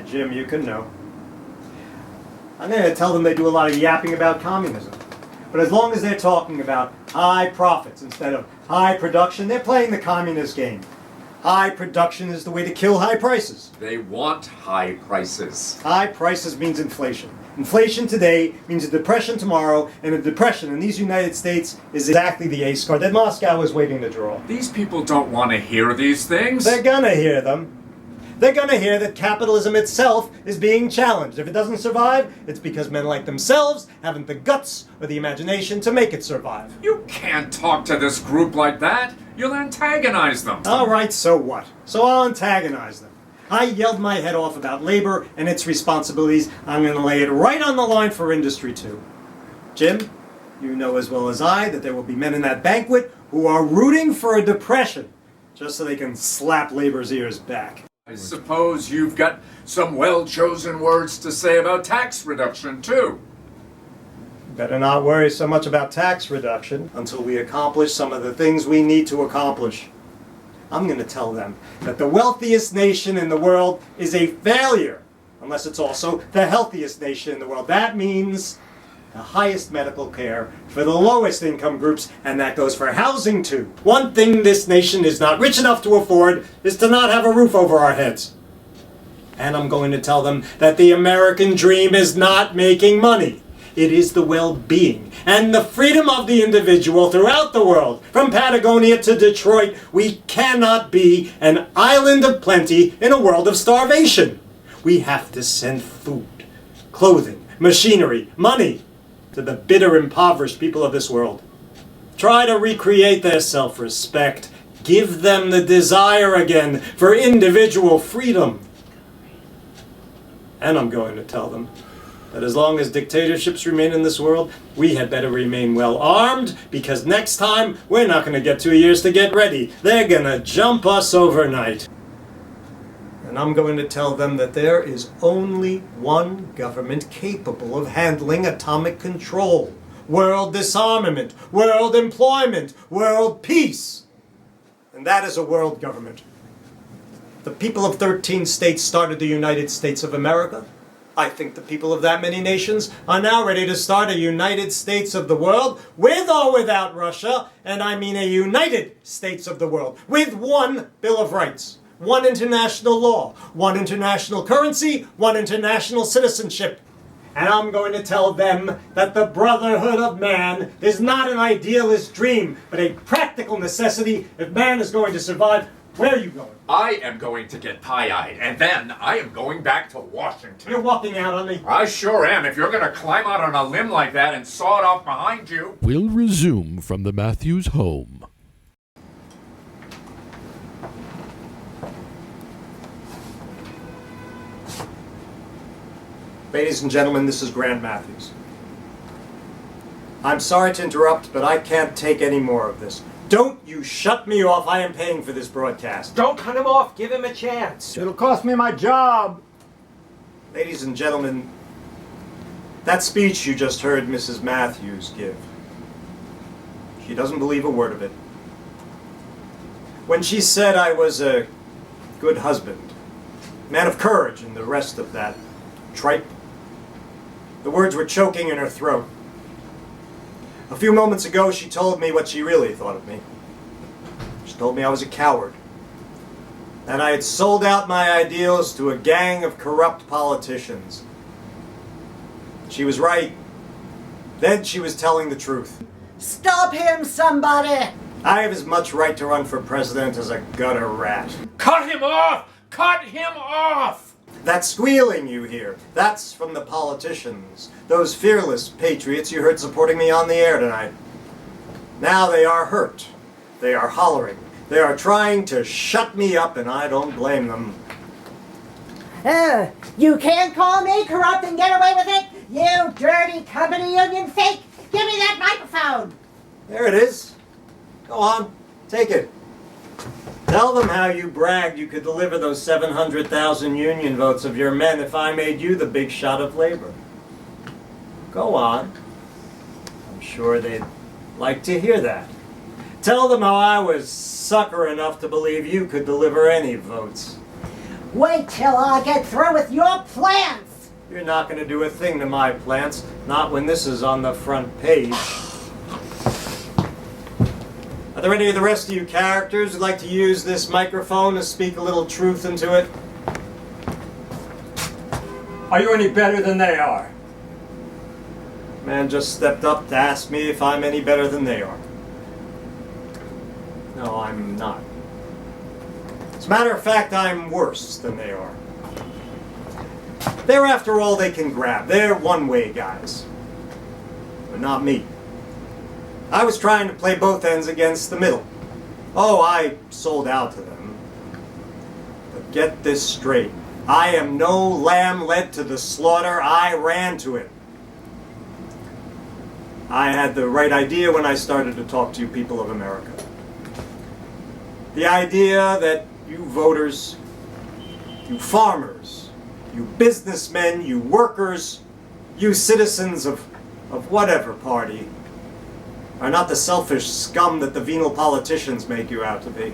right, Jim, you can know. I'm going to tell them they do a lot of yapping about communism. But as long as they're talking about high profits instead of high production, they're playing the communist game. High production is the way to kill high prices. They want high prices. High prices means inflation. Inflation today means a depression tomorrow, and a depression in these United States is exactly the ace card that Moscow is waiting to draw. These people don't want to hear these things. They're gonna hear them. They're gonna hear that capitalism itself is being challenged. If it doesn't survive, it's because men like themselves haven't the guts or the imagination to make it survive. You can't talk to this group like that. You'll antagonize them. All right, so what? So I'll antagonize them. I yelled my head off about labor and its responsibilities. I'm going to lay it right on the line for industry too. Jim, you know as well as I that there will be men in that banquet who are rooting for a depression just so they can slap labor's ears back. I suppose you've got some well-chosen words to say about tax reduction too. Better not worry so much about tax reduction until we accomplish some of the things we need to accomplish. I'm going to tell them that the wealthiest nation in the world is a failure, unless it's also the healthiest nation in the world. That means the highest medical care for the lowest income groups, and that goes for housing too. One thing this nation is not rich enough to afford is to not have a roof over our heads. And I'm going to tell them that the American dream is not making money. It is the well-being and the freedom of the individual throughout the world. From Patagonia to Detroit, we cannot be an island of plenty in a world of starvation. We have to send food, clothing, machinery, money to the bitter, impoverished people of this world. Try to recreate their self-respect. Give them the desire again for individual freedom. And I'm going to tell them that as long as dictatorships remain in this world, we had better remain well armed, because next time we're not going to get 2 years to get ready. They're going to jump us overnight. And I'm going to tell them that there is only one government capable of handling atomic control, world disarmament, world employment, world peace. And that is a world government. The people of 13 states started the United States of America. I think the people of that many nations are now ready to start a United States of the world, with or without Russia, and I mean a United States of the world, with one Bill of Rights, one international law, one international currency, one international citizenship. And I'm going to tell them that the brotherhood of man is not an idealist dream, but a practical necessity if man is going to survive. Where are you going? I am going to get pie-eyed, and then I am going back to Washington. You're walking out on me. I sure am. If you're going to climb out on a limb like that and saw it off behind you. We'll resume from the Matthews home. Ladies and gentlemen, this is Grant Matthews. I'm sorry to interrupt, but I can't take any more of this. Don't you shut me off. I am paying for this broadcast. Don't cut him off. Give him a chance. It'll cost me my job. Ladies and gentlemen, that speech you just heard Mrs. Matthews give, she doesn't believe a word of it. When she said I was a good husband, man of courage, and the rest of that tripe, the words were choking in her throat. A few moments ago, she told me what she really thought of me. She told me I was a coward, that I had sold out my ideals to a gang of corrupt politicians. She was right. Then she was telling the truth. Stop him, somebody! I have as much right to run for president as a gutter rat. Cut him off! Cut him off! That squealing you hear, that's from the politicians, those fearless patriots you heard supporting me on the air tonight. Now they are hurt. They are hollering. They are trying to shut me up, and I don't blame them. You can't call me corrupt and get away with it, you dirty company union fake! Give me that microphone! There it is. Go on, take it. Tell them how you bragged you could deliver those 700,000 union votes of your men if I made you the big shot of labor. Go on. I'm sure they'd like to hear that. Tell them how I was sucker enough to believe you could deliver any votes. Wait till I get through with your plans. You're not going to do a thing to my plants, not when this is on the front page. Are there any of the rest of you characters who'd like to use this microphone to speak a little truth into it? Are you any better than they are? Man just stepped up to ask me if I'm any better than they are. No, I'm not. As a matter of fact, I'm worse than they are. They're after all they can grab. They're one-way guys. But not me. I was trying to play both ends against the middle. Oh, I sold out to them. But get this straight. I am no lamb led to the slaughter. I ran to it. I had the right idea when I started to talk to you people of America. The idea that you voters, you farmers, you businessmen, you workers, you citizens of whatever party, are not the selfish scum that the venal politicians make you out to be.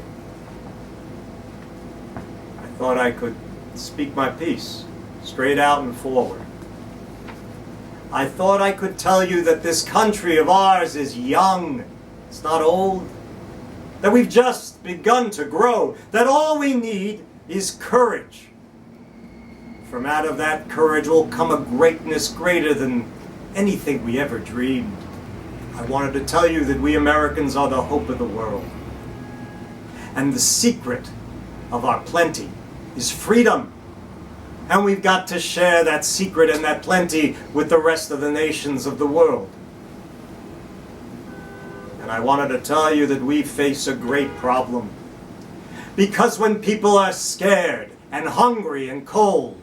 I thought I could speak my piece, straight out and forward. I thought I could tell you that this country of ours is young, it's not old, that we've just begun to grow, that all we need is courage. From out of that courage will come a greatness greater than anything we ever dreamed. I wanted to tell you that we Americans are the hope of the world. And the secret of our plenty is freedom. And we've got to share that secret and that plenty with the rest of the nations of the world. And I wanted to tell you that we face a great problem. Because when people are scared and hungry and cold,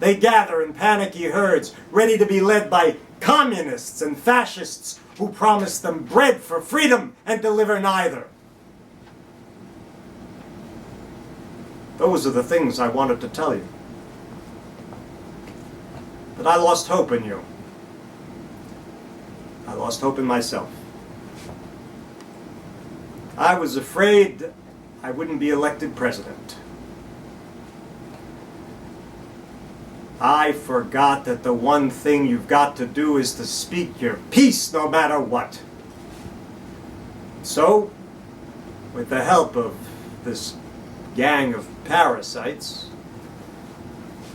they gather in panicky herds, ready to be led by communists and fascists who promise them bread for freedom and deliver neither. Those are the things I wanted to tell you. But I lost hope in you. I lost hope in myself. I was afraid I wouldn't be elected president. I forgot that the one thing you've got to do is to speak your piece no matter what. So, with the help of this gang of parasites,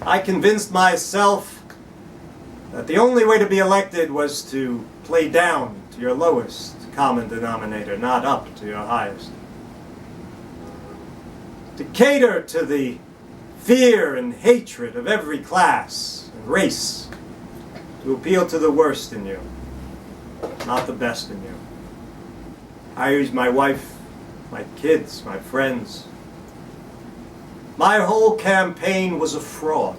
I convinced myself that the only way to be elected was to play down to your lowest common denominator, not up to your highest. To cater to the fear and hatred of every class and race, to appeal to the worst in you, not the best in you. I used my wife, my kids, my friends. My whole campaign was a fraud.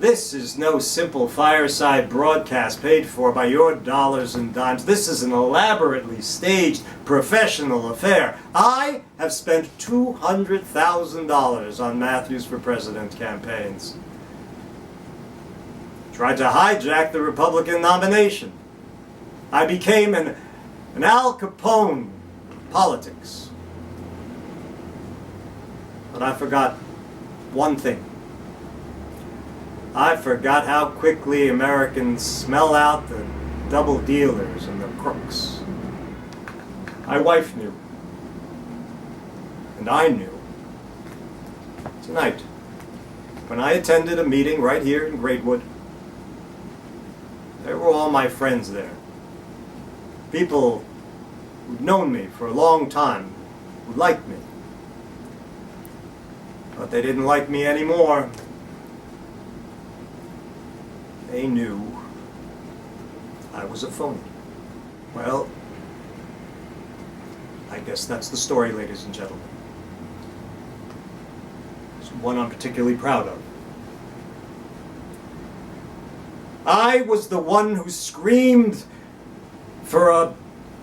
This is no simple fireside broadcast paid for by your dollars and dimes. This is an elaborately staged professional affair. I have spent $200,000 on Matthews for President campaigns. Tried to hijack the Republican nomination. I became an Al Capone of politics. But I forgot one thing. I forgot how quickly Americans smell out the double dealers and the crooks. My wife knew. And I knew. Tonight, when I attended a meeting right here in Greatwood, there were all my friends there. People who'd known me for a long time, who liked me. But they didn't like me anymore. They knew I was a phony. Well, I guess that's the story, ladies and gentlemen. It's one I'm particularly proud of. I was the one who screamed for a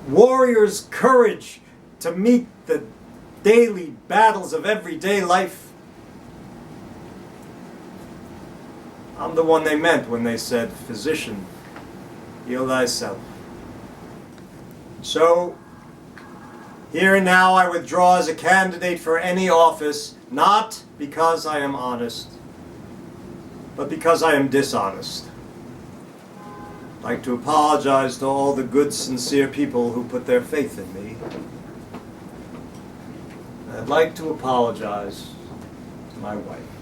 warrior's courage to meet the daily battles of everyday life. I'm the one they meant when they said, "Physician, heal thyself." So, here and now I withdraw as a candidate for any office, not because I am honest, but because I am dishonest. I'd like to apologize to all the good, sincere people who put their faith in me. I'd like to apologize to my wife.